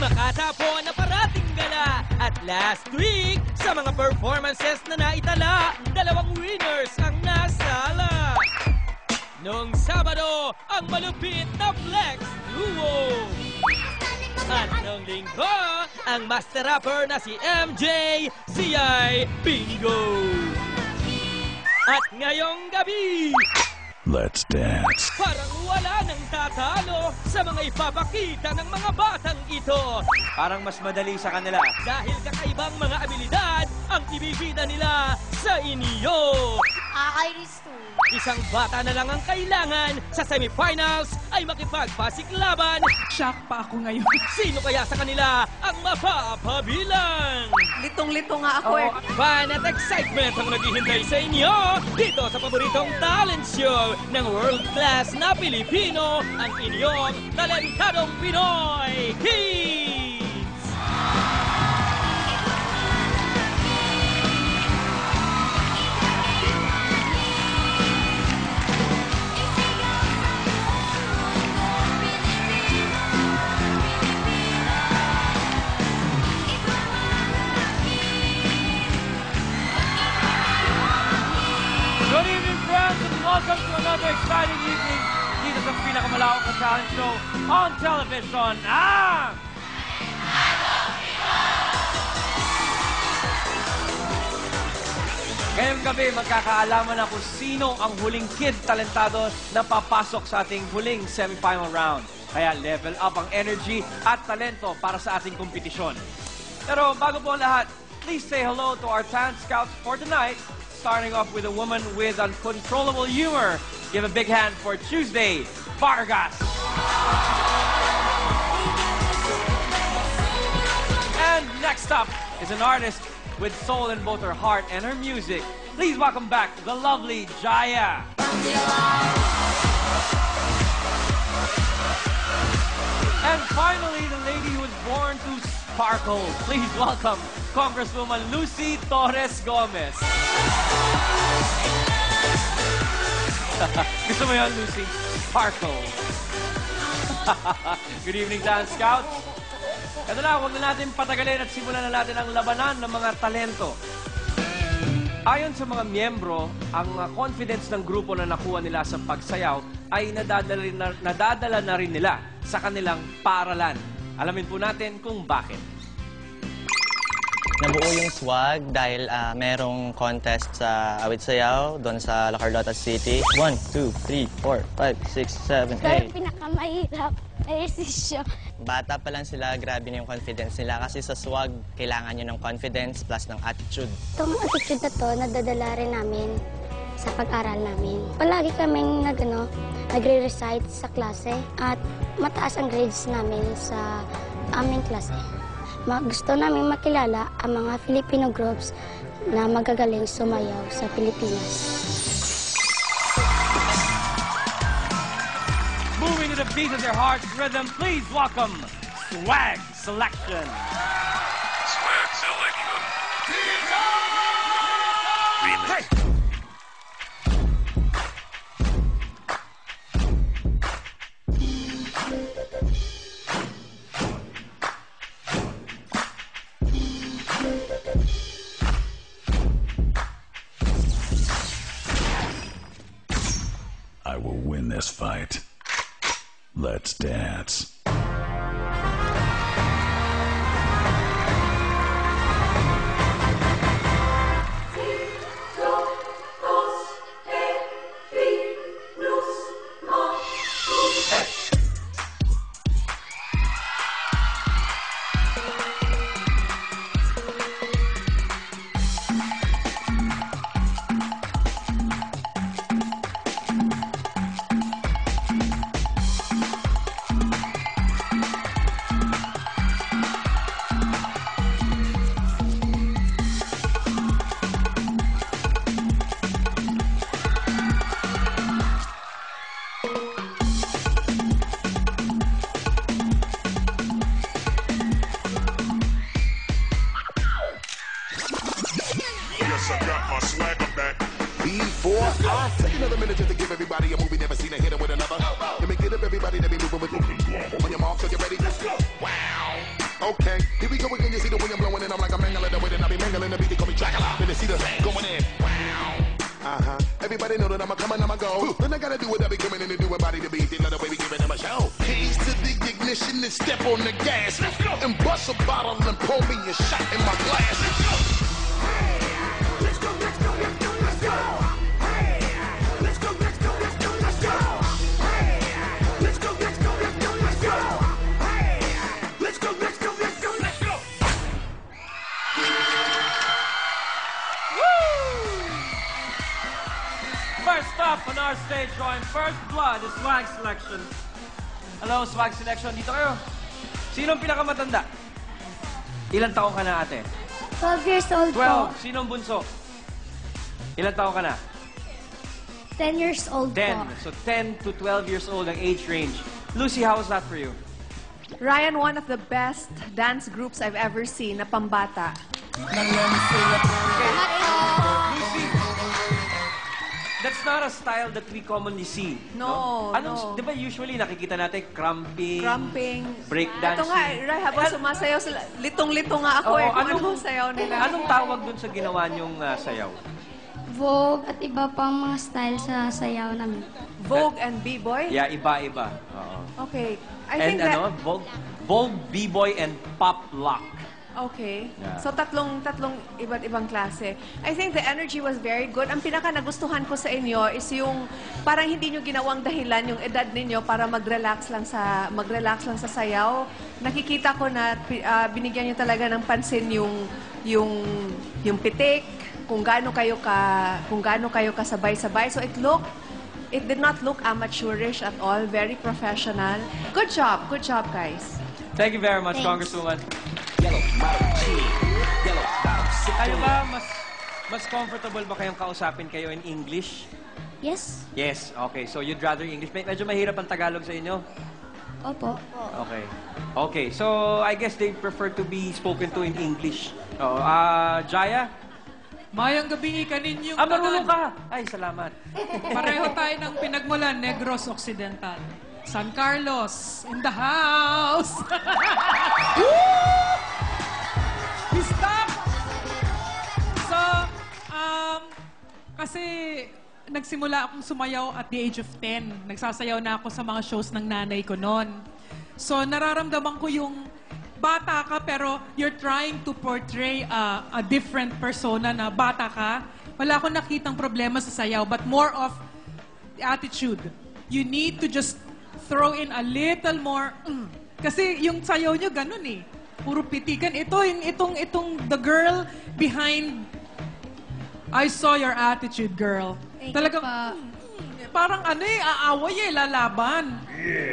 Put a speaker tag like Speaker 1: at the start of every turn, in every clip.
Speaker 1: makatapon na parating gala. At last week, sa mga performances na naitala, 2 winners ang nasala. Noong Sabado, ang malupit na Flex Duo. At noong Linggo, ang master rapper na si MJ, CI Bingo. At ngayong gabi,
Speaker 2: let's dance.
Speaker 1: parang wala nang tatalo sa mga ipapakita ng mga batang ito.
Speaker 3: Parang mas madali sa kanila.
Speaker 1: Dahil kakaibang mga abilidad ang ibibida nila sa inyo.
Speaker 4: Kakainis to.
Speaker 1: Isang bata na lang ang kailangan sa semifinals ay makipagpasiklaban.
Speaker 5: Shock pa ako ngayon.
Speaker 1: Sino kaya sa kanila ang mapapabilang?
Speaker 5: Litong-lito nga ako eh.
Speaker 1: Fun at excitement ang naghihintay sa inyo dito sa paboritong talent show ng world-class na Pilipino, ang inyong talentadong Pinoy Kids!
Speaker 3: Good evening, friends, and welcome to another exciting evening dito sa pinakamalawak na talent show on television. Ngayong gabi, magkakaalaman na kung sino ang huling kid talentado na papasok sa ating huling semifinal round. Kaya level up ang energy at talento para sa ating kompetisyon. Pero bago po ang lahat, please say hello to our talent scouts for tonight. Starting off with a woman with uncontrollable humor. Give a big hand for Tuesday Vargas. And next up is an artist with soul in both her heart and her music. Please welcome back the lovely Jaya. And finally, the lady who was born to sparkle. Please welcome Congresswoman Lucy Torres Gomez. Gusto mo yan, Lucy? Sparkle. Good evening, Talent Scouts. Ito na, huwag na natin patagalin at simulan na natin ang labanan ng mga talento. Ayon sa mga miyembro, ang confidence ng grupo na nakuha nila sa pagsayaw ay nadadala na rin nila sa kanilang paaralan. Alamin po natin kung bakit.
Speaker 6: Nabuo yung swag dahil merong contest sa Awit Sayaw doon sa La Carlota City. 1, 2, 3, 4, 5, 6, 7, 8.
Speaker 4: Pero pinakamahirap ay desisyon.
Speaker 6: Bata pa lang sila, grabe na yung confidence nila kasi sa swag, kailangan nyo ng confidence plus ng attitude.
Speaker 4: Itong attitude na to, nadadala rin namin sa pag-aral namin. Palagi kaming nagre-recite sa klase at mataas ang grades namin sa aming klase. Gusto namin makilala ang mga Filipino groups na magagaling sumayaw sa Pilipinas.
Speaker 3: Moving to the beat of their heart's rhythm, please welcome Swag Selection.
Speaker 2: Swag Selection. Remix. I will win this fight. Let's dance.
Speaker 7: B4R. Take another minute just to give everybody a movie never seen a hitter with another. Let me get up everybody, let me move with you. On your mark, so you ready? Wow. Okay, here we go again. You see the wind blowing and I'm like a mangling the way that I be mangling the beat. They call me Dracula. Then they see the going in. Everybody know that I'm a coming, I'm a go. Then I gotta do what I be coming in and do body to beat. They love the way we giving them a show. Keys to the ignition and step on the gas. Let's go. And bust a bottle and pour me a shot in my glass. Let's go. Let's go, let's go, let's go, let's go. Let's go, let's go, let's go, let's go. Let's go, let's go, let's go, let's go. Let's go, let's go, let's go, let's go.
Speaker 3: First up on our stage, drawing first blood is Swag Selection. Hello, Swag Selection. Dito kayo. Sinong pinakamatanda? Ilang taong ka na, ate?
Speaker 4: 12 years old
Speaker 3: 12.
Speaker 4: po.
Speaker 3: Sinong bunso? Ilang taong ka na?
Speaker 4: 10 years old
Speaker 3: 10.
Speaker 4: po.
Speaker 3: So 10 to 12 years old ang age range. Lucy, how was that for you?
Speaker 5: Ryan, one of the best dance groups I've ever seen na pambata.
Speaker 3: Lucy, that's not a style that we commonly see.
Speaker 5: No,
Speaker 3: Anong,
Speaker 5: no.
Speaker 3: di ba usually nakikita natin crumping,
Speaker 5: Crumping.
Speaker 3: breakdancing?
Speaker 5: Ito nga, Ray, habang sumasayaw sila, litong-litong nga ako kung anong sayaw nila.
Speaker 3: Anong tawag dun sa ginawa niyong sayaw?
Speaker 4: Vogue at iba pang mga style sa sayaw namin.
Speaker 5: Vogue and B-boy?
Speaker 3: Yeah, iba-iba. Oo.
Speaker 5: Okay. I
Speaker 3: And
Speaker 5: think that...
Speaker 3: ano, Vogue, B-boy, and pop lock.
Speaker 5: Okay.
Speaker 3: Yeah.
Speaker 5: So tatlong iba't ibang klase. I think the energy was very good. Ang pinaka nagustuhan ko sa inyo is yung parang hindi nyo ginawang dahilan yung edad ninyo para mag-relax lang sa sayaw. Nakikita ko na binigyan nyo talaga ng pansin yung pitik, kung gaano kayo kasabay-sabay. So it did not look amateurish at all, very professional. Good job guys.
Speaker 3: Thank you very much,
Speaker 4: Thanks.
Speaker 3: Congresswoman. Kayo ba, mas comfortable ba kayong kausapin kayo in English?
Speaker 4: Yes?
Speaker 3: Yes, okay. So you'd rather English. Medyo mahirap ang Tagalog sa inyo?
Speaker 4: Opo.
Speaker 3: Okay. Okay, so I guess they prefer to be spoken to in English. Jaya?
Speaker 8: Mayang gabi kaninyong
Speaker 3: Marunong ka! Ay, salamat.
Speaker 8: Pareho tayo ng pinagmulan, Negros Occidental. San Carlos, in the house! Stop! So, kasi nagsimula akong sumayaw at the age of 10. Nagsasayaw na ako sa mga shows ng nanay ko noon. So, nararamdaman ko yung bata ka pero you're trying to portray a different persona na bata ka. Wala akong nakitang problema sa sayaw but more of the attitude. You need to just throw in a little more kasi yung sayaw nyo ganun eh. Puro pitikan. Itong the girl behind I saw your attitude, girl. Talagang parang aaway lalaban.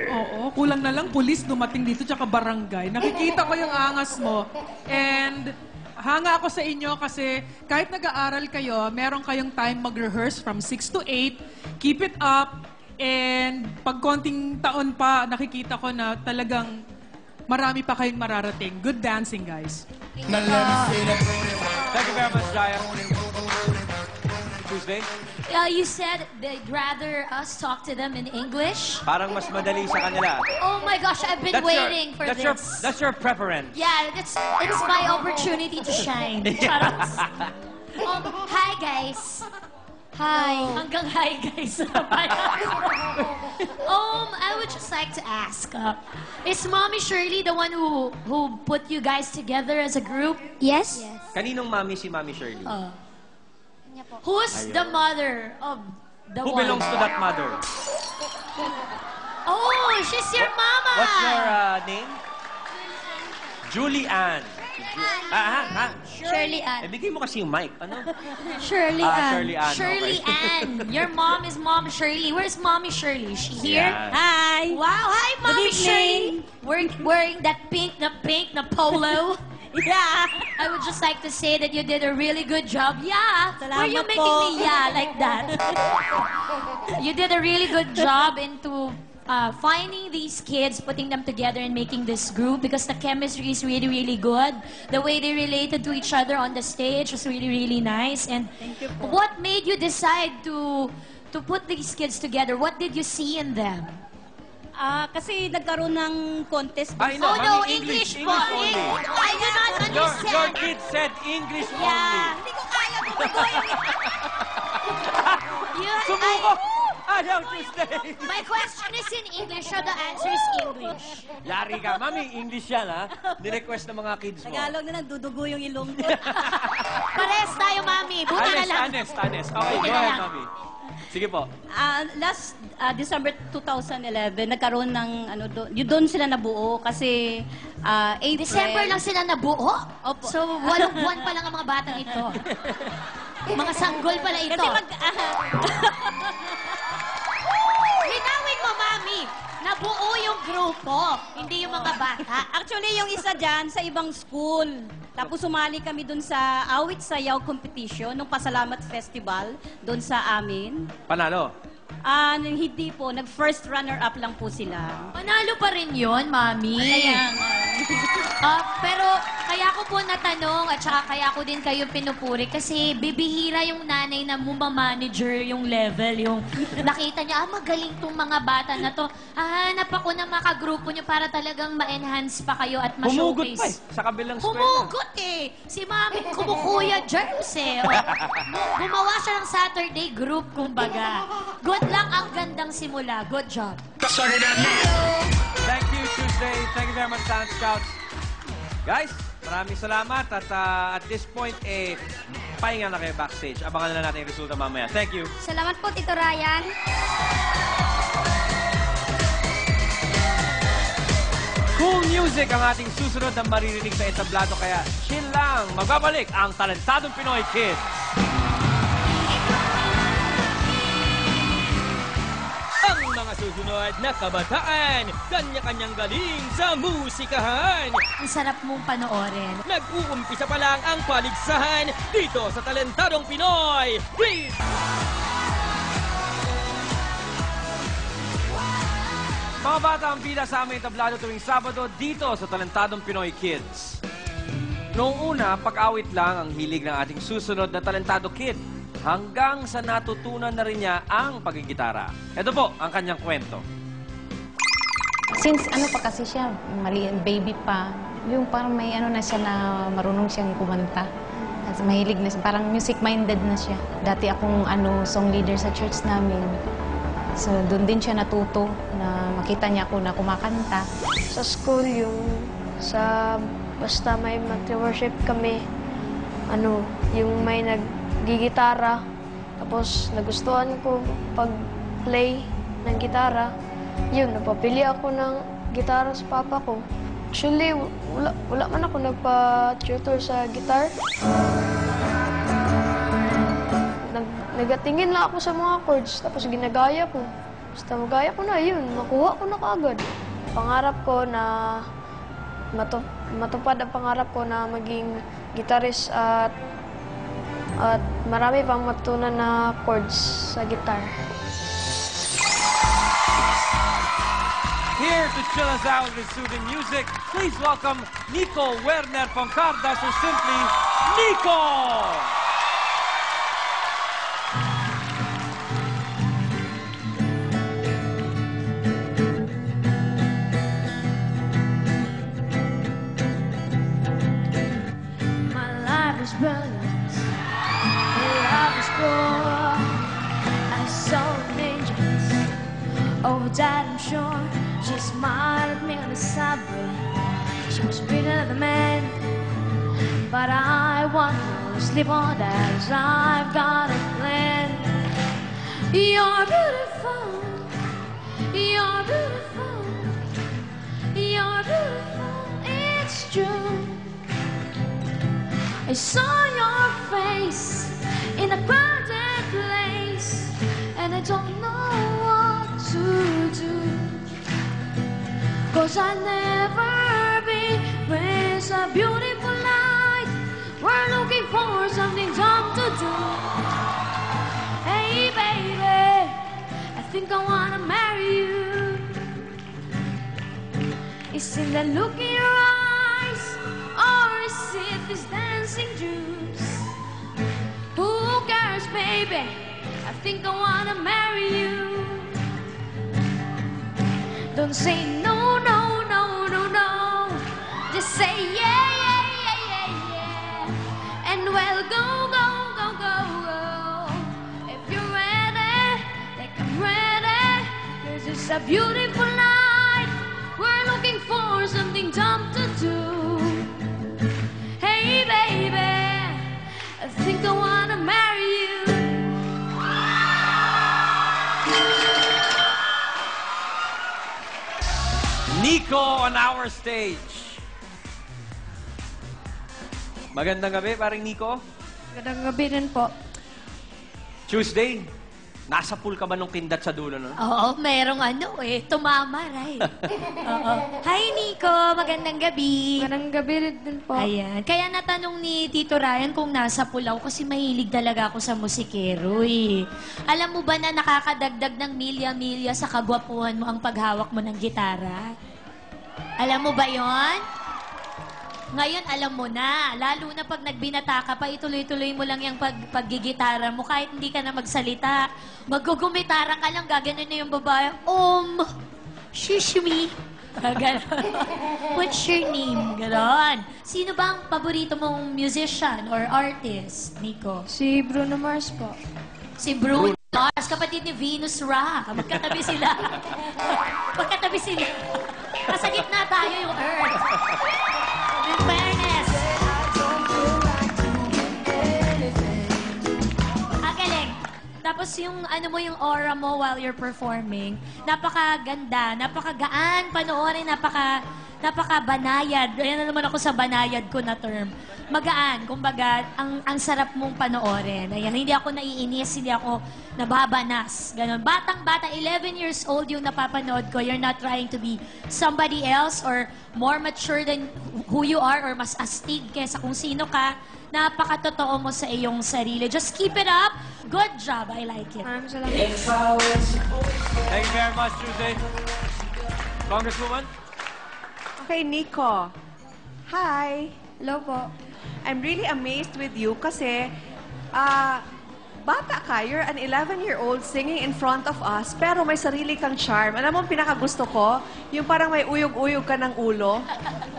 Speaker 8: Oo, kulang na lang pulis dumating dito tsaka barangay. Nakikita ko yung angas mo. And hanga ako sa inyo kasi kahit nag-aaral kayo, meron kayong time mag-rehearse from 6 to 8. Keep it up. And pag konting taon pa, nakikita ko na talagang marami pa kayong mararating. Good dancing, guys.
Speaker 3: Thank you very much, Jaya. Tuesday?
Speaker 9: You said they'd rather us talk to them in English.
Speaker 3: Parang mas madali sa kanila.
Speaker 9: Oh my gosh, I've been waiting for this.
Speaker 3: That's your preference.
Speaker 9: Yeah, it's my opportunity to shine. Charos. Hi, guys. Hi. Hanggang hi, guys. I would just like to ask, is Mommy Shirley the one who put you guys together as a group?
Speaker 4: Yes?
Speaker 3: Kaninong mami si Mami Shirley?
Speaker 9: Who's the mother of the
Speaker 3: Who
Speaker 9: one?
Speaker 3: belongs to that mother?
Speaker 9: Oh, she's your mama.
Speaker 3: What's your name? Julie Ann.
Speaker 4: Shirley Ann.
Speaker 3: Bigay mo kasi yung mic. Ano?
Speaker 4: Shirley Ann.
Speaker 3: Shirley Ann.
Speaker 9: Shirley
Speaker 3: Okay.
Speaker 9: Ann. Your mom is Mom Shirley. Where's Mommy Shirley? Is she here?
Speaker 3: Yeah.
Speaker 4: Hi.
Speaker 9: Wow, hi, Mommy
Speaker 4: Good
Speaker 9: Shirley.
Speaker 4: evening.
Speaker 9: Wearing that pink na polo.
Speaker 4: Yeah.
Speaker 9: I would just like to say that you did a really good job. Yeah. Were you
Speaker 4: Salamat
Speaker 9: making
Speaker 4: po.
Speaker 9: me yeah like that? You did a really good job into finding these kids, putting them together and making this group because the chemistry is really, really good. The way they related to each other on the stage was really, really nice. And what made you decide to put these kids together? What did you see in them?
Speaker 10: Kasi nagkaroon ng contest.
Speaker 3: I know,
Speaker 9: Oh no,
Speaker 3: mami,
Speaker 9: English po.
Speaker 3: English only.
Speaker 9: I do not
Speaker 3: Your
Speaker 9: understand.
Speaker 3: kid said English only.
Speaker 10: Yeah, hindi ko kaya bubugoy.
Speaker 3: Sumuko! Ayaw, Tuesday!
Speaker 9: My question is in English, so the answer is English.
Speaker 3: Yari ka. Mami, English yan, ha? Nirequest ng mga kids mo.
Speaker 10: Tagalog na lang, dudugo yung ilong ko.
Speaker 9: Pares tayo, Mami. Buti na lang.
Speaker 3: Honest. Okay, go ahead, Mami. Sige po.
Speaker 10: Last December 2011, nagkaroon ng doon sila nabuo kasi April.
Speaker 9: December lang sila nabuo?
Speaker 10: Opo.
Speaker 9: So, 8 buwan pa lang ang mga batang ito. Mga sanggol pala ito.
Speaker 10: Kasi
Speaker 9: Linawin mo, Mami. Nabuo yung grupo, hindi yung mga bata.
Speaker 10: Actually, yung isa dyan sa ibang school. Tapos sumali kami dun sa awit sayaw competition, nung Pasalamat Festival, dun sa amin.
Speaker 3: Panalo.
Speaker 10: Hindi po, nag-first runner-up lang po sila.
Speaker 9: Panalo pa rin yun, Mami.
Speaker 10: Kaya
Speaker 9: Pero kaya ko po natanong at saka kaya ko din kayo pinupuri kasi bibihira yung nanay na manager yung level, yung nakita niya, magaling tong mga bata na to. Hanap ako ng makagrupo niyo para talagang ma-enhance pa kayo at
Speaker 3: Humugot
Speaker 9: ma-showcase.
Speaker 3: pa sa kabilang square.
Speaker 9: Humugot eh! Si Mami kumukuya Germs eh. Gumawa siya ng Saturday group, kumbaga. Good luck, ang gandang simula. Good job.
Speaker 3: Thank you, Tuesday. Thank you very much, Talent Scouts. Guys, maraming salamat. At at this point, pahinga na kayo backstage. Abangan na lang natin yung resulta mamaya. Thank you.
Speaker 4: Salamat po, Tito Ryan.
Speaker 3: Cool music ang ating susunod na maririnig sa entablado. Kaya chill lang. Magbabalik ang Talentadong Pinoy Kids.
Speaker 1: Ang mga susunod na kabataan, kanya-kanyang galing sa musikahan.
Speaker 9: Ang sarap mong panoorin.
Speaker 1: Nag-uumpisa pa lang ang paligsahan dito sa Talentadong Pinoy Kids!
Speaker 3: Mga bata ang bida sa aming tablado tuwing Sabado dito sa Talentadong Pinoy Kids. Noong una, pag-awit lang ang hilig ng ating susunod na talentado kid. Hanggang sa natutunan na rin niya ang pagigitara. Ito po ang kanyang kwento.
Speaker 11: Since pa kasi siya, baby pa, yung parang may na siya na marunong siyang kumanta. At mahilig na siya, parang music-minded na siya. Dati akong song leader sa church namin. So doon din siya natuto na makita niya ako na kumakanta.
Speaker 12: Sa school, basta may mag-worship kami, yung may naggigitara, tapos nagustuhan ko pag-play ng gitara. Yun, napapili ako ng gitara sa papa ko. Actually, wala man ako nagpa-tutor sa guitar. Nagatingin lang ako sa mga chords, tapos ginagaya ko. Basta magaya ko na, yun, makuha ko na kaagad. Pangarap ko na matupad ang pangarap ko na maging guitarist at marami pang matutunan na chords sa guitar.
Speaker 3: Here to chill us out with soothing music, please welcome Nico Werner Foncardas, or simply Nico!
Speaker 13: My life is brilliant, my love is pure, and so dangerous. Over that I'm sure. She smiled at me on the subway. She was prettier than men, but I want to sleep on that, 'cause I've got a plan. You're beautiful, you're beautiful, you're beautiful, it's true. I saw your face in a crowded place, and I don't know what to do. 'Cause I'll never be with a beautiful light. We're looking for something dumb to do. Hey baby, I think I wanna marry you. Is it the look in your eyes, or is it this dancing juice? Who cares, baby? I think I wanna marry you. Don't say no, no, no, no, no. Just say yeah, yeah, yeah, yeah, yeah. And well, go, go, go, go, go. If you're ready, like I'm ready. 'Cause it's a beautiful night. We're looking for something dumb to do. Hey, baby, I think I wanna marry you.
Speaker 3: Nico on our stage. Magandang gabi, paring Nico.
Speaker 12: Magandang gabi din po.
Speaker 3: Tuesday, nasa pool ka ba nung kindat sa dulo, no?
Speaker 9: Oo, merong tumama, right? Oo. Hi, Nico. Magandang gabi.
Speaker 12: Magandang gabi din po.
Speaker 9: Ayan. Kaya natanong ni Tito Ryan kung nasa Pulaw kasi mahilig talaga ako sa musikero eh. Alam mo ba na nakakadagdag ng milya-milya sa kagwapuhan mo ang paghawak mo ng gitara? Alam mo ba yon? Ngayon, alam mo na. Lalo na pag nagbinata ka pa, ituloy-tuloy mo lang yung paggigitara mo kahit hindi ka na magsalita. Maggugumitara ka lang, gaganon na yung babae. Shushumi. Ganon. What's your name? Ganon. Sino ba ang paborito mong musician or artist, Nico?
Speaker 12: Si Bruno Mars po.
Speaker 9: Si Bruno Mars, kapatid ni Venus Ra. Magkatabi sila. Magkatabi sila. Nasa gitna tayo yung Earth. In fairness. Galing. Tapos yung yung aura mo while you're performing, napakaganda, napakagaan panoorin, napakabanayad. Ayan na naman ako sa banayad ko na term. Magaan, kumbaga, ang sarap mong panoorin. Ayan, hindi ako naiinis, hindi ako nababanas. Ganon. Batang-bata, 11 years old yung napapanood ko. You're not trying to be somebody else or more mature than who you are or mas astig kesa kung sino ka. Napakatotoo mo sa iyong sarili. Just keep it up. Good job. I like it.
Speaker 12: Maraming salamat.
Speaker 3: Thank you very much, Tuesday. Congresswoman?
Speaker 5: Okay, Nico. Hi.
Speaker 12: Hello po.
Speaker 5: I'm really amazed with you kasi bata ka, you're an 11-year-old singing in front of us, pero may sarili kang charm. Alam mo, ang pinakagusto ko, yung parang may uyog-uyog ka ng ulo.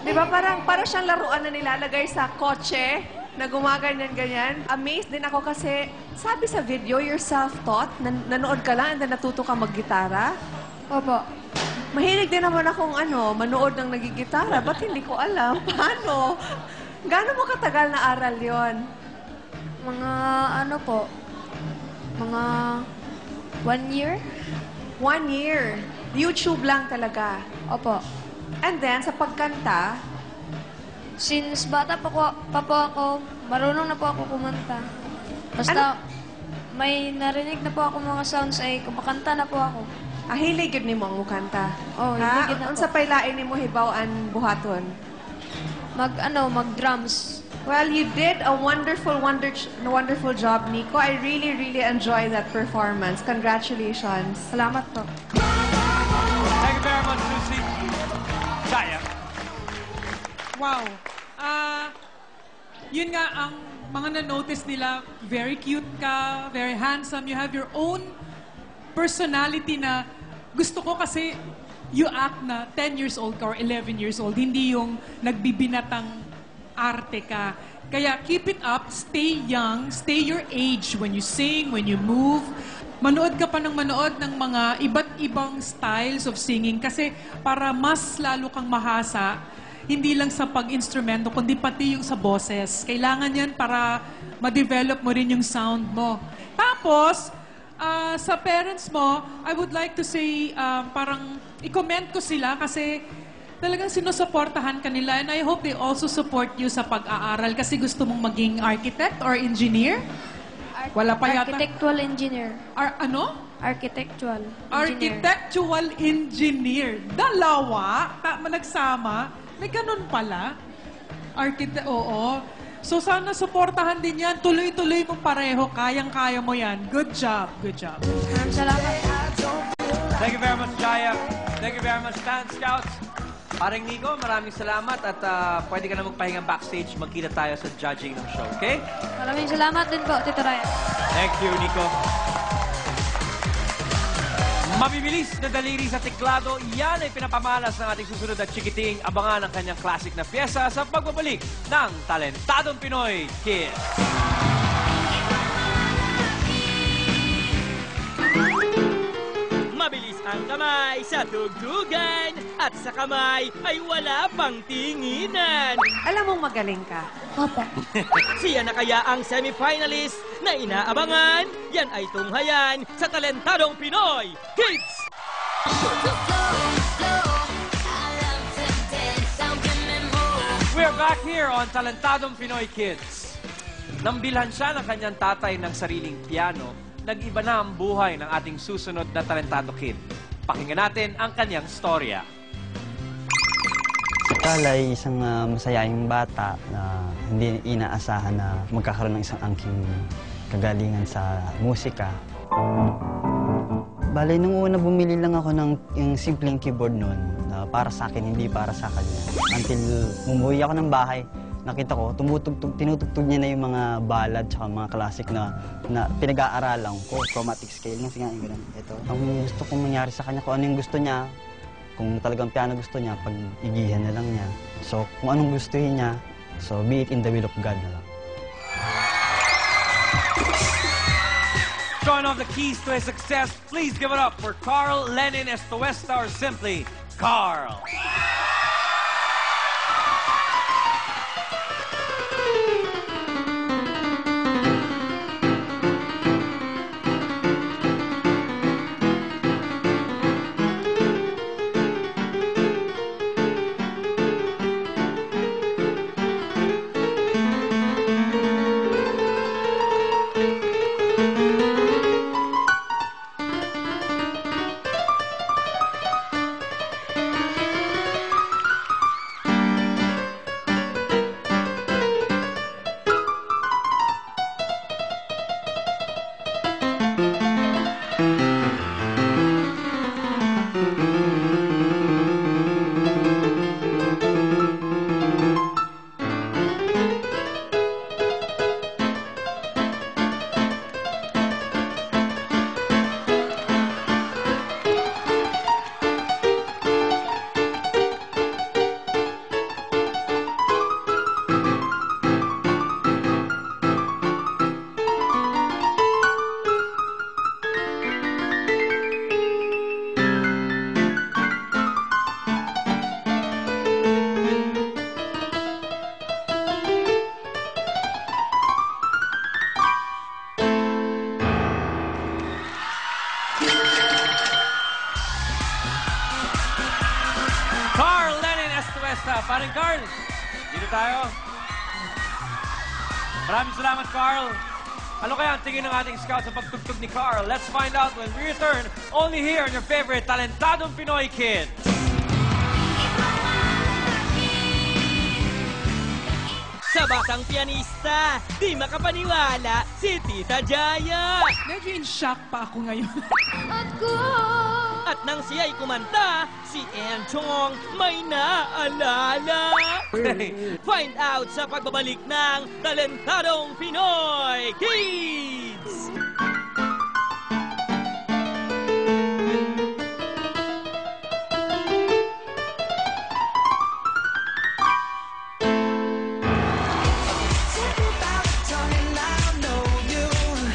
Speaker 5: Di ba? Parang siyang laruan na nilalagay sa kotse na gumaganyan-ganyan. Amazed din ako kasi sabi sa video, you're self-taught. Nanood ka lang and then natuto ka mag-gitara.
Speaker 12: Opo.
Speaker 5: Mahilig din naman akong manood ng nagigitara. Ba't hindi ko alam? Paano? Gaano mo katagal na aral yon?
Speaker 12: Mga mga 1 year?
Speaker 5: 1 year. YouTube lang talaga.
Speaker 12: Opo.
Speaker 5: And then, sa pagkanta,
Speaker 12: Since bata pa po ako, marunong na po ako kumanta. Basta may narinig na po ako mga sounds ay kumakanta na po ako.
Speaker 5: hilig yun ni mo ang mukanta.
Speaker 12: Oh, hilig yun ako.
Speaker 5: Unsa pay lain nimo hibaw-an buhaton?
Speaker 12: Mag-drums.
Speaker 5: Well, you did a wonderful job, Nico. I really, really enjoyed that performance. Congratulations.
Speaker 12: Salamat po.
Speaker 3: Thank you very much, Lucy. Jaya.
Speaker 8: Wow. Yun nga, ang mga na-notice nila, very cute ka, very handsome. You have your own personality na gusto ko kasi you act na 10 years old ka or 11 years old. Hindi yung nagbibinatang arte ka. Kaya keep it up, stay young, stay your age when you sing, when you move. Manood ka pa ng manood ng mga iba't ibang styles of singing kasi para mas lalo kang mahasa, hindi lang sa pag-instrumento, kundi pati yung sa boses. Kailangan yan para ma-develop mo rin yung sound mo. Tapos, sa parents mo, I would like to say, parang i-comment ko sila kasi talagang sinusuportahan ka nila and I hope they also support you sa pag-aaral kasi gusto mong maging architect or engineer? Wala pa yata.
Speaker 12: Architectural engineer.
Speaker 8: Ano?
Speaker 12: Architectural engineer.
Speaker 8: Architectural engineer. Dalawa, nagsama. May ganun pala. Oo. So sana suportahan din yan. Tuloy-tuloy mo pareho. Kayang-kaya mo yan. Good job. Good job.
Speaker 12: Salamat.
Speaker 3: Thank you very much, Jaya. Thank you very much, Dance Scouts. Paring Nico, maraming salamat at pwede ka na magpahinga backstage. Magkita tayo sa judging ng show, okay?
Speaker 12: Maraming salamat din po, Tito Ryan.
Speaker 3: Thank you, Nico. Mabibilis na daliri sa tiklado, yan ay pinapamalas ng ating susunod na chikiting. Abangan ang kanyang classic na pyesa sa pagbabalik ng Talentadong Pinoy Kids.
Speaker 1: Mabilis ang kamay sa tugtugan at sa kamay ay wala pang tinginan.
Speaker 5: Alam mong magaling ka.
Speaker 4: Opo.
Speaker 1: Siya na kaya ang semifinalist na inaabangan? Yan ay tunghayan sa Talentadong Pinoy Kids!
Speaker 3: We're back here on Talentadong Pinoy Kids. Nambilhan siya ng kanyang tatay ng sariling piano, nag-iba na ang buhay ng ating susunod na talentado kid. Pakinggan natin ang kanyang storya.
Speaker 14: Si Carl ay isang masayahing bata na hindi inaasahan na magkakaroon ng isang angking kagalingan sa musika. Bale, nung una bumili lang ako ng yung simpleng keyboard noon na para sa akin, hindi para sa kanya. Until umuwi ako ng bahay, nakita ko, tinutugtog niya na yung mga ballad at mga classic na pinag-aaralan ko. Chromatic scale, kasi nga, ganun. Ito. Ang gusto kong mangyari sa kanya, kung ano yung gusto niya, kung talagang piano gusto niya, pag-igihan na lang niya. So, kung anong gustuhin niya, so be it in the will of God na lang.
Speaker 3: Showing off the keys to his success, please give it up for Carl Lenin Estuesta, or simply, Carl. Paring Carl, dito tayo. Maraming salamat, Carl. Ano kaya ang tingin ng ating scout sa pagtugtog ni Carl? Let's find out when we return, only here on your favorite Talentadong Pinoy Kids.
Speaker 1: Sa batang pianista, di makapaniwala si Tita Jaya.
Speaker 8: Medyo in shock pa ako ngayon.
Speaker 1: At nang siya'y kumanta, si Ann Chong may naalala. Find out sa pagbabalik ng Talentadong Pinoy Kids!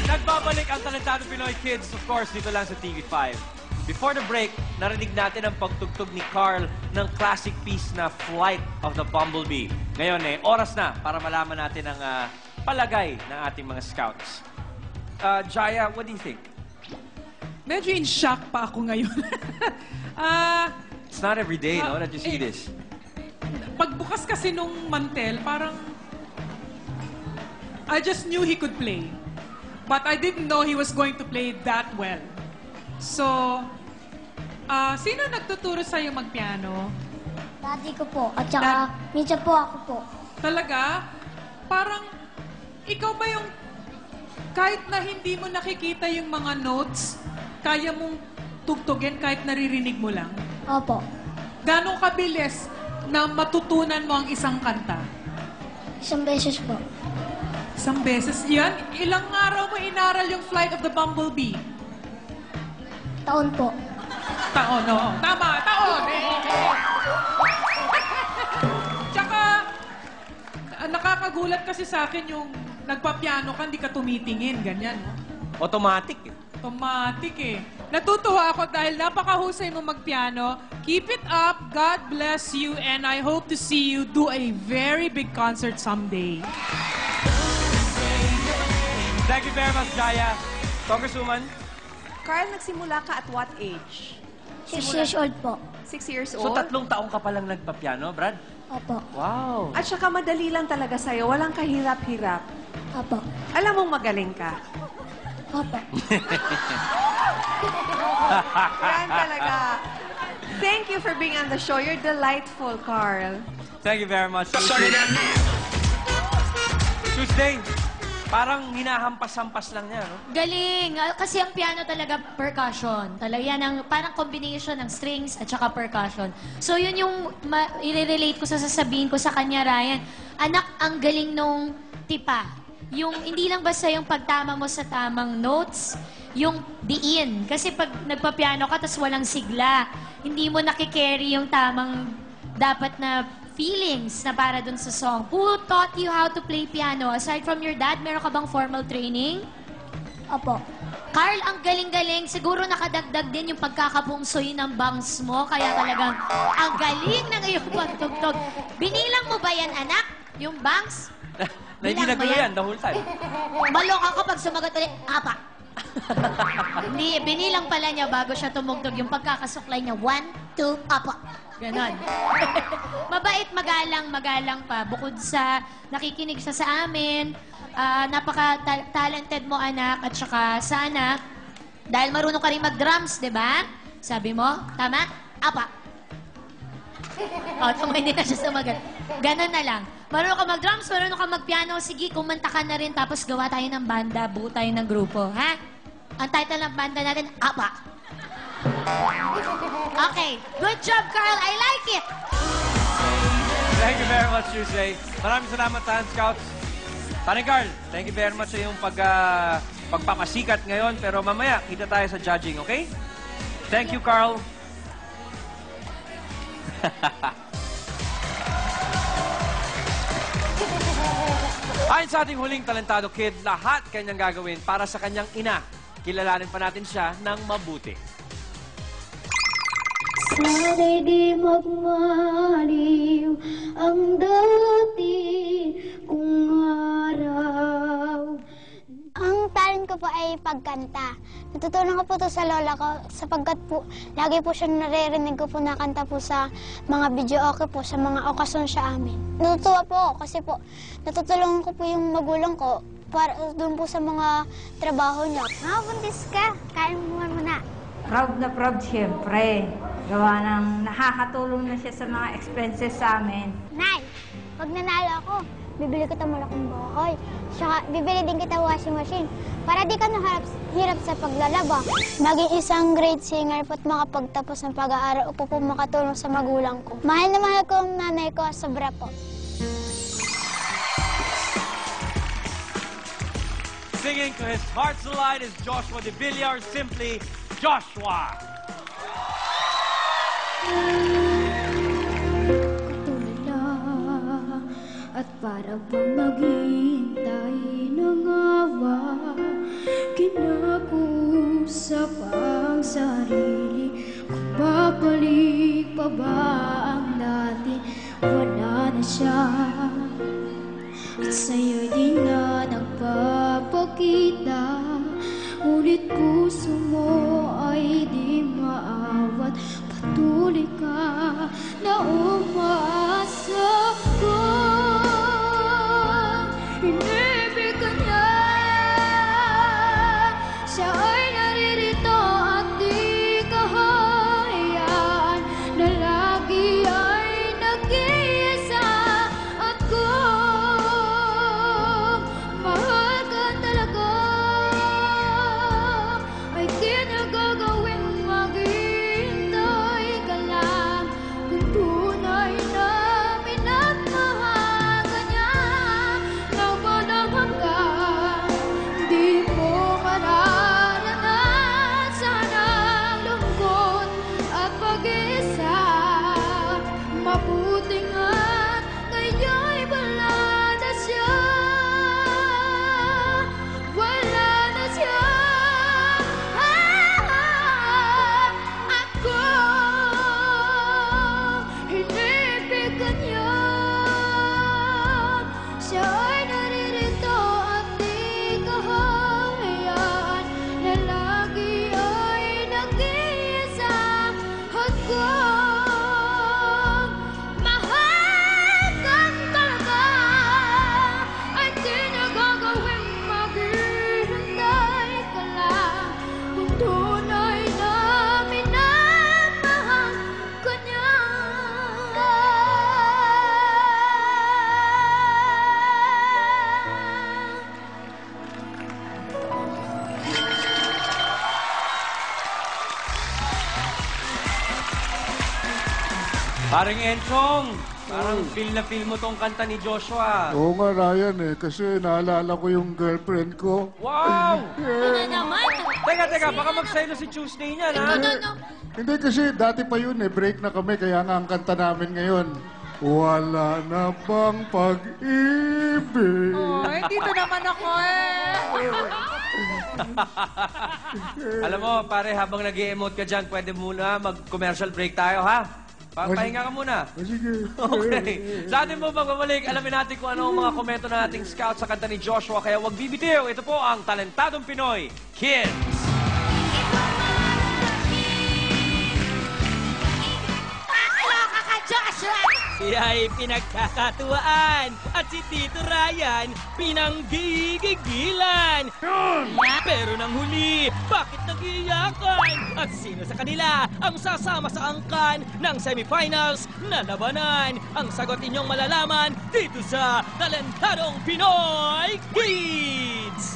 Speaker 3: Nagbabalik ang Talentadong Pinoy Kids, of course, dito lang sa TV5. Before the break, narinig natin ang pagtugtog ni Carl ng classic piece na Flight of the Bumblebee. Ngayon oras na para malaman natin ang palagay ng ating mga scouts. Jaya, what do you think?
Speaker 8: Medyo in shock pa ako ngayon.
Speaker 3: It's not every day, no, that you see this.
Speaker 8: Pagbukas kasi nung mantel, parang I just knew he could play. But I didn't know he was going to play that well. So, sino nagtuturo sa'yo magpiano?
Speaker 4: Daddy ko po. At saka, minsan po ako po.
Speaker 8: Talaga? Parang, ikaw ba yung, kahit na hindi mo nakikita yung mga notes, kaya mong tugtugin kahit naririnig mo lang?
Speaker 4: Opo.
Speaker 8: Gano'ng kabilis na matutunan mo ang isang kanta?
Speaker 4: Isang beses po.
Speaker 8: Isang beses? Yan? Ilang araw mo inaral yung Flight of the Bumblebee?
Speaker 4: Taon po.
Speaker 8: Taon, oo. Tama, taon! Tsaka, nakakagulat kasi sa akin yung nagpapiano ka, hindi ka tumitingin, ganyan. No?
Speaker 3: Automatic eh.
Speaker 8: Automatic eh. Natutuwa ako dahil napakahusay mo magpiano. Keep it up, God bless you, and I hope to see you do a very big concert someday.
Speaker 3: Thank you very much, Jaya. Congresswoman?
Speaker 5: Carl, nagsimula ka at what age?
Speaker 4: 6 years old po.
Speaker 5: 6 years
Speaker 3: So,
Speaker 5: old?
Speaker 3: 3 taong ka palang nagpapiano, Brad?
Speaker 4: Opo.
Speaker 3: Wow.
Speaker 5: At saka madali lang talaga sa'yo. Walang kahirap-hirap.
Speaker 4: Opo.
Speaker 5: Alam mong magaling ka.
Speaker 4: Opo.
Speaker 5: Yan talaga. Thank you for being on the show. You're delightful, Carl.
Speaker 3: Thank you very much. Tuesday, parang hinahampas-hampas lang niya, no?
Speaker 9: Galing! Kasi ang piano talaga percussion. Talaga yan ang parang combination ng strings at saka percussion. So yun yung i-relate ko sa sasabihin ko sa kanya, Ryan. Anak, ang galing nung tipa. Yung hindi lang basta yung pagtama mo sa tamang notes, yung diin. Kasi pag nagpapiano ka tapos walang sigla, hindi mo nakikerry yung tamang dapat na feelings na para dun sa song. Who taught you how to play piano? Aside from your dad, meron ka bang formal training?
Speaker 4: Opo.
Speaker 9: Carl, ang galing-galing. Siguro nakadagdag din yung pagkakapungsoy ng bangs mo. Kaya talagang ang galing ng iyong pagtugtog. Binilang mo ba yan, anak? Yung bangs?
Speaker 3: Na hindi nagulo yan the whole time.
Speaker 9: Maloka ka pag sumagot ulit, apa. Hindi, binilang pala niya bago siya tumugtog yung pagkakasuklay niya. 1, 2, apa. Ganon. Mabait, magalang pa. Bukod sa nakikinig siya sa amin, napaka-talented mo, anak, at saka sana, dahil marunong ka rin mag-drums, di ba? Sabi mo, tama? Apa. Tama, hindi na siya sumagot. Ganon na lang. Marunong ka mag-drums, marunong ka mag-piano, sige, kumanta ka na rin, tapos gawa tayo ng banda, buo tayo ng grupo, ha? Ang title ng banda natin, Apa. Okay, good job, Carl. I like it.
Speaker 3: Thank you very much, Tuesday. Maraming salamat, Talent Scouts. Paring Carl, thank you very much sa iyong pagpapasikat ngayon. Pero mamaya, kita tayo sa judging, okay? Thank you, Carl. Ayon sa ating huling talentado kid, lahat kanyang gagawin para sa kanyang ina. Kilalanin pa natin siya ng mabuti.
Speaker 13: Sana'y di magmaliw ang dati kong araw.
Speaker 4: Ang talent ko po ay pagkanta. Natutunan ko po ito sa lola ko sapagkat po lagi po siya naririnig ko po na kanta po sa mga video okay po, sa mga okasyon sa amin. Natutuwa po ako kasi po natutulungan ko po yung magulang ko para doon po sa mga trabaho niya. Buntis ka, kain mo muna.
Speaker 15: Proud na proud siyempre. Gawa ng nakakatulong na siya sa mga expenses sa amin.
Speaker 4: Nay, pag nanalo ako, bibili kita malaking bahay. Saka bibili din kita washing machine para di ka hirap sa paglalaba. Maging isang great singer po at makapagtapos ng pag-aaral upo po makatulong sa magulang ko. Mahal na mahal ko ang nanay ko, sobra po.
Speaker 3: Singing to his heart's delight is Joshua de Villar, simply Joshua.
Speaker 13: Katulala at para bang naghihintay ng awa, kinakusap ang sarili. Kung babalik pa ba ang dati, wala na siya. At sa'yo'y di na nagpapakita, ngunit puso mo ay di maawat. Patuloy ka na umaasa ko. Inibig ka niya, siya ay naririto at di ka hayaan na lagi ay nag-iisa. At kung mahal ka talaga, ay di na gagawin maghihintay ka lang. Kung tunay na minamahal
Speaker 3: Paring Enchong, parang feel na feel mo tong kanta ni Joshua.
Speaker 16: Oo nga, Ryan eh. Kasi naalala ko yung girlfriend ko.
Speaker 3: Wow!
Speaker 9: Ano naman?
Speaker 3: Teka, baka magsaylo si Tuesday niyan, ha?
Speaker 16: Hindi kasi dati pa yun eh. Break na kami, kaya nga ang kanta namin ngayon. Wala na bang pag-ibig?
Speaker 8: Dito naman ako
Speaker 3: Alam mo, pare, habang nag-i-emote ka dyan, pwede muna mag-commercial break tayo, ha? Pahinga ka muna.
Speaker 16: Sige.
Speaker 3: Okay. Sa atin po magbabalik, alamin natin kung ano ang mga komento ng ating scout sa kanta ni Joshua. Kaya huwag bibitiw. Ito po ang Talentadong Pinoy Kids.
Speaker 9: Pakloka ka, Joshua!
Speaker 1: Siya ay pinagkakatuwaan at si Tito Ryan pinanggigigilan. Pero nang huli, bakit nag-iiyakan? At sino sa kanila ang sasama sa angkan ng semifinals na labanan? Ang sagot inyong malalaman dito sa Talentadong Pinoy Kids!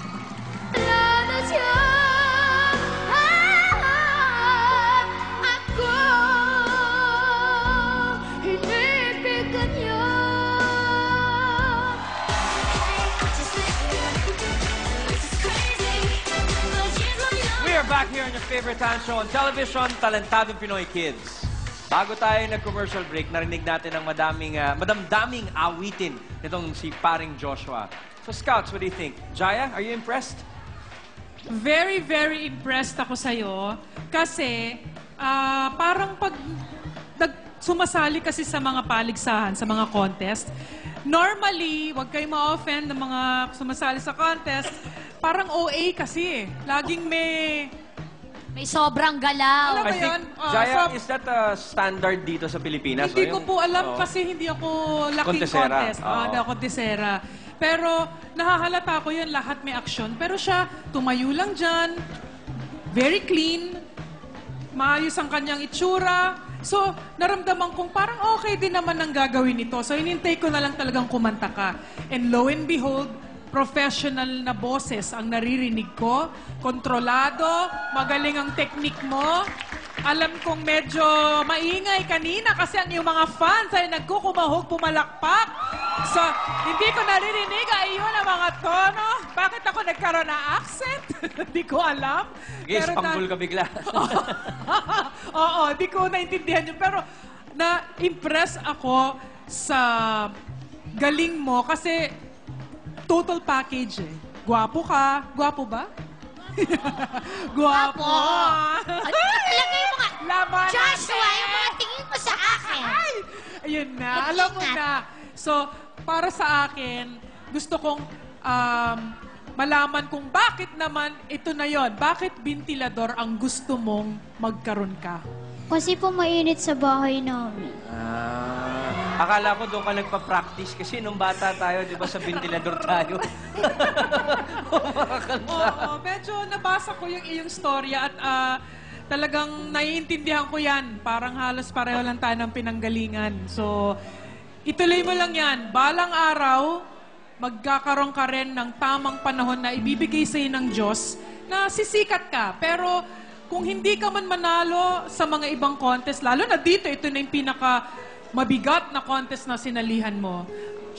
Speaker 13: Lalo siya, ako, hinibigyan niya.
Speaker 3: We are back here on your favorite talent show on television, Talentadong Pinoy Kids. Bago tayo nag-commercial break, narinig natin ang madamdaming awitin nitong si paring Joshua. So, Scouts, what do you think? Jaya, are you impressed?
Speaker 8: Very, very impressed ako sa'yo. Kasi, parang pag sumasali kasi sa mga paligsahan, sa mga contest, normally, wag kayo ma-offend ng mga sumasali sa contest, parang OA kasi eh. Laging may
Speaker 9: sobrang galaw.
Speaker 8: Alam mo yun?
Speaker 3: Jaya, is that a standard dito sa Pilipinas?
Speaker 8: Hindi ko po alam kasi hindi ako laking
Speaker 3: Contesera.
Speaker 8: contest. Hindi ako kontesera. Pero nahahalata ko yun, lahat may aksyon. Pero siya, tumayo lang dyan, very clean, maayos ang kanyang itsura. So, naramdaman kong parang okay din naman ang gagawin nito. So, inintay ko na lang talagang kumanta ka. And lo and behold, professional na boses ang naririnig ko. Kontrolado, magaling ang technique mo. Alam kong medyo maingay kanina kasi ang iyong mga fans ay nagkukumahog, pumalakpak. So, hindi ko naririnig ayun ang mga tono. Bakit ako nagkaroon ng accent? Hindi ko alam.
Speaker 3: Yes, pangbul ka bigla.
Speaker 8: Oo, hindi ko naintindihan yun. Pero na-impress ako sa galing mo kasi total package eh. Gwapo ka. Gwapo ba? Gwapo.
Speaker 9: Lagay mo nga.
Speaker 8: Labanan
Speaker 9: Joshua, yung mga tingin mo sa akin.
Speaker 8: Ayun na. Alam mo na. So, para sa akin, gusto kong malaman kung bakit naman ito na yon. Bakit ventilador ang gusto mong magkaroon ka?
Speaker 4: Kasi po mainit sa bahay namin.
Speaker 3: Akala ko doon ka nagpa-practice kasi nung bata tayo, di ba, sa ventilador tayo.
Speaker 8: Oo, medyo nabasa ko yung iyong storya at talagang naiintindihan ko yan. Parang halos pareho lang tayo ng pinanggalingan. So, ituloy mo lang yan. Balang araw, magkakaroon ka rin ng tamang panahon na ibibigay sa'yo ng Diyos na sisikat ka. Pero kung hindi ka man manalo sa mga ibang contest, lalo na dito, ito na yung mabigat na contest na sinalihan mo.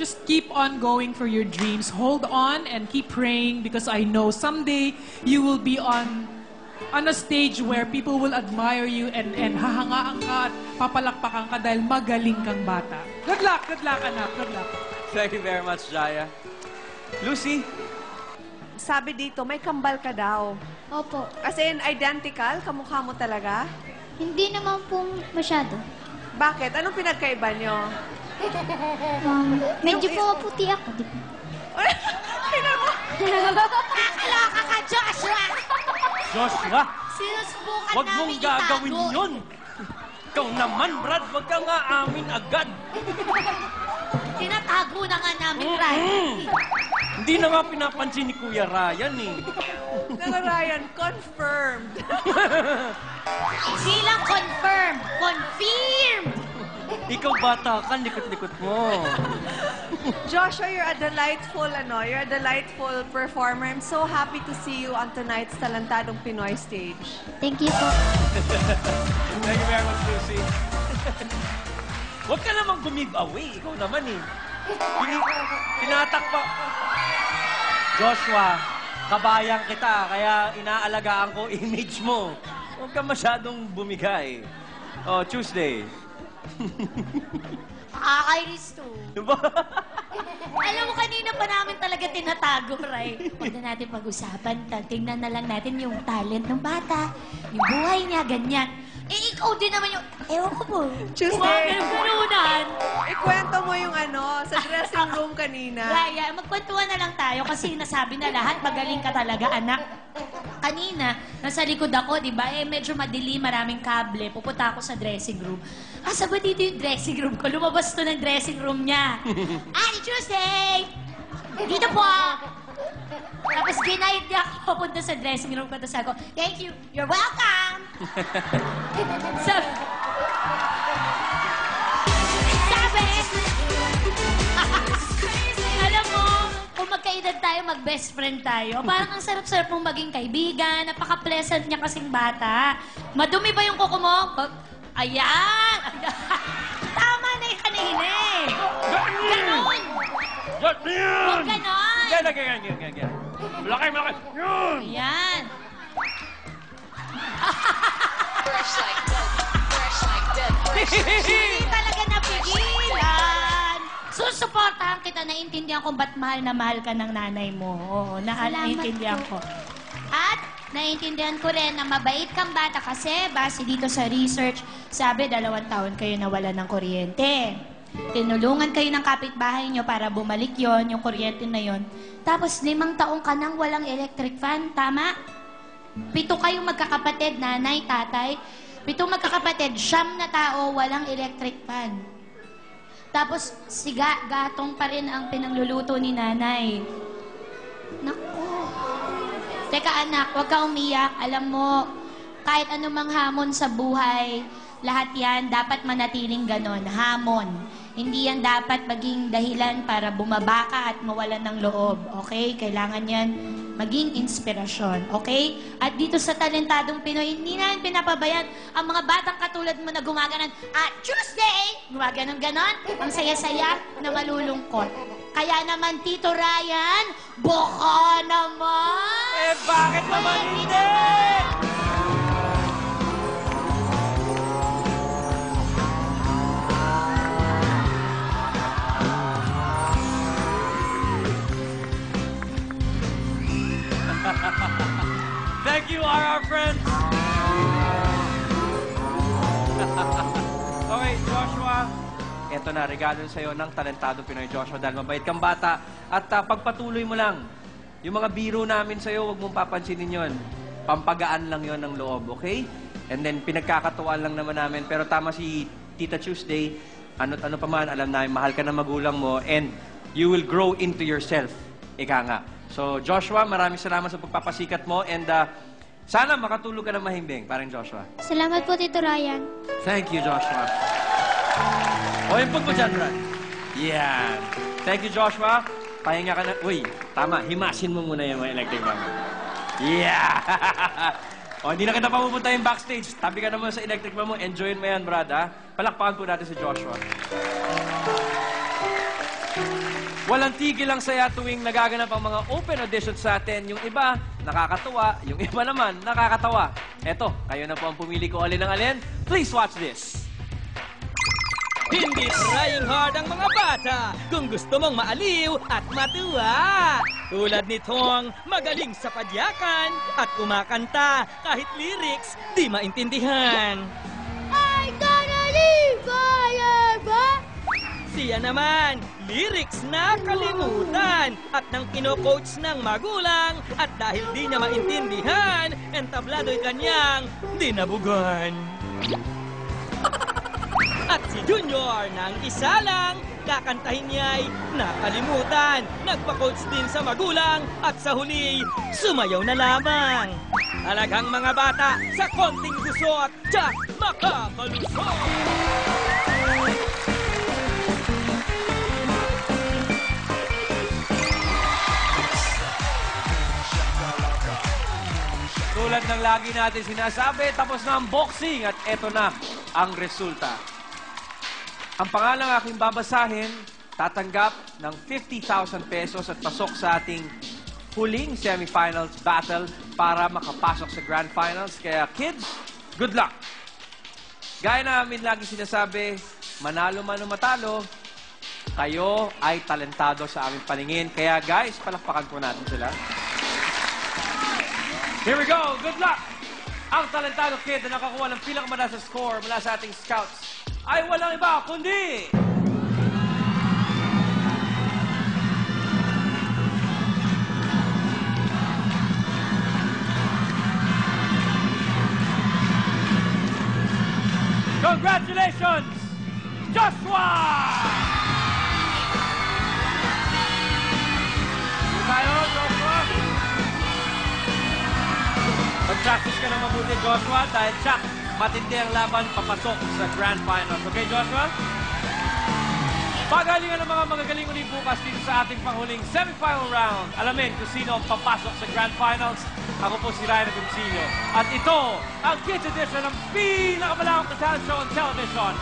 Speaker 8: Just keep on going for your dreams. Hold on and keep praying because I know someday you will be on a stage where people will admire you and hahangaan ka at papalakpakan ka dahil magaling kang bata. Good luck, anak. Good luck.
Speaker 3: Thank you very much, Jaya. Lucy?
Speaker 5: Sabi dito, may kambal ka daw.
Speaker 4: Opo.
Speaker 5: As in, identical? Kamukha mo talaga?
Speaker 4: Hindi naman po masyado.
Speaker 5: Bakit? Anong pinagkaiba nyo?
Speaker 4: Medyo po puti ako, di ba?
Speaker 9: Pakloka ka, Joshua!
Speaker 3: Joshua?
Speaker 9: Sinusubukan
Speaker 3: Huwag
Speaker 9: namin
Speaker 3: mong gagawin
Speaker 9: itago.
Speaker 3: yun! Ikaw naman, Brad, wag ka nga amin agad.
Speaker 9: Tinatago na nga namin, Ryan.
Speaker 3: Hindi na nga pinapansin ni Kuya Ryan eh.
Speaker 5: Nala Ryan, confirmed.
Speaker 9: Hindi lang confirmed, confirmed!
Speaker 3: Ikaw bata ka, likot-likot mo.
Speaker 5: Joshua, you're a delightful performer. I'm so happy to see you on tonight's Talentadong Pinoy stage.
Speaker 4: Thank you po.
Speaker 3: Thank you very much, Lucy. Huwag ka namang give away. Ikaw naman eh. Tinatakpa. Joshua, kabayang kita, kaya inaalagaan ko image mo. Huwag ka masyadong bumigay. Oh, Tuesday.
Speaker 9: Nakakainis to.
Speaker 3: Diba?
Speaker 9: Alam mo, kanina pa namin talaga tinatago, Ray. Huwag na natin pag-usapan. Tingnan na lang natin yung talent ng bata, yung buhay niya, ganyan. Eh, ikaw din naman yung... Ewan ko po.
Speaker 5: Tuesday.
Speaker 9: Ganun-ganunan.
Speaker 5: Ikwento mo yung sa dressing room kanina.
Speaker 9: Raya, magkwentuhan na lang tayo kasi nasabi na lahat, magaling ka talaga, anak. Kanina, nasa likod ako, di ba? Eh, medyo madilim, maraming kable. Pupunta ako sa dressing room. Asa ba dito yung dressing room ko? Lumabas to ng dressing room niya. Ate Tuesday! Dito po! Tapos ginahit niya ako papunta sa dressing room ko. Tapos ako, thank you, you're welcome! Sabi, alam mo, kung magkaedad tayo, mag-best friend tayo, parang ang sarap-sarap mong maging kaibigan, napaka-pleasant niya kasing bata. Madumi ba yung kuko mo? Ayan! Tama na yung kanina eh! Ganon! Huwag ganon!
Speaker 3: Ganyan. Malaki! Yun!
Speaker 9: Ayan! Hindi talaga napigilan! Susuportahan kita, naiintindihan kung ba't mahal na mahal ka ng nanay mo. Oo, naiintindihan ko. At naiintindihan ko rin na mabait kang bata kasi base dito sa research, sabi 2 taon kayo nawala ng kuryente. Tinulungan kayo ng kapitbahay nyo para bumalik yon yung kuryente na yon. Tapos 5 taong ka nang walang electric fan, tama? 7 kayong magkakapatid, nanay, tatay. 7 magkakapatid, 9 na tao, walang electric fan. Tapos, gatong pa rin ang pinangluluto ni nanay. Naku. Teka anak, huwag ka umiyak. Alam mo, kahit anumang hamon sa buhay, lahat yan dapat manatiling ganon. Hamon. Hindi yan dapat maging dahilan para bumaba ka at mawalan ng loob. Okay? Kailangan yan maging inspirasyon. Okay? At dito sa talentadong Pinoy, hindi namin pinapabayan ang mga batang katulad mo na gumaganon. At Tuesday, gumaganon-ganon, ang saya-saya na malulungkot. Kaya naman, Tito Ryan, baka naman!
Speaker 3: Eh, bakit naman hindi? Thank you, RR friends! Okay, Joshua. Ito na, regalo sa'yo ng talentado Pinoy Joshua dahil mabait kang bata. At pagpatuloy mo lang. Yung mga biro namin sa'yo, huwag mong papansinin yon. Pampagaan lang yon ng loob, okay? And then, pinagkakatuwaan lang naman namin. Pero tama si Tita Tuesday, ano pa man, alam namin, mahal ka ng magulang mo and you will grow into yourself. Ika nga. So, Joshua, maraming salamat sa pagpapasikat mo and sana makatulog ka ng mahimbing, parang Joshua.
Speaker 4: Salamat po, Tito Ryan.
Speaker 3: Thank you, Joshua. O, yung pag mo dyan, Brad. Yan. Thank you, Joshua. Pahinga ka na. Uy, tama. Himasin mo muna yung mga electric fan. Yeah! O, hindi na kita papupunta yung backstage. Tabi ka naman sa electric fan mo. Enjoyin mo yan, Brad, ha? Palakpakan po natin si Joshua. Walang tigil ang saya tuwing nagaganap ang mga open auditions sa atin. Yung iba, nakakatuwa. Yung iba naman, nakakatawa. Eto, kayo na po ang pumili ko alin ng alin. Please watch this.
Speaker 1: Hindi trying hard ang mga bata kung gusto mong maaliw at matuwa. Tulad nitong magaling sa padyakan at kumakanta kahit lyrics di maintindihan.
Speaker 13: I gonna live forever.
Speaker 1: Siya naman, lyrics na kalimutan at nang kino-coach ng magulang at dahil di niya maintindihan, entablado'y kanyang dinabugan. At si Junior nang isa lang, kakantahin niya'y nakalimutan. Nagpa-coach din sa magulang at sa huli, sumayaw na lamang. Talagang mga bata sa konting gusot, tsak makakalusot.
Speaker 3: Tulad ng lagi natin sinasabi, tapos na ang boxing at eto na ang resulta. Ang pangalang aking babasahin, tatanggap ng 50,000 pesos at pasok sa ating huling semifinals battle para makapasok sa grand finals. Kaya kids, good luck! Gaya namin lagi sinasabi, manalo man o matalo, kayo ay talentado sa aming paningin. Kaya guys, palakpakan po natin sila. Here we go! Good luck! Ang talentado kid na nakakuha ng pinakamataas na score mula sa ating scouts ay walang iba kundi... Congratulations, Joshua! Tayo, Joshua. Mag-practice ka ng mabuti, Joshua, dahil tsak, matindi ang laban papasok sa Grand Finals. Okay, Joshua? Pagalingan ng mga magagaling ulit bukas dito sa ating panghuling semifinal round. Alamin kung sino ang papasok sa Grand Finals. Ako po si Ryan Agoncillo. At ito ang Kids Edition ng pinakamalawak na talent show on television.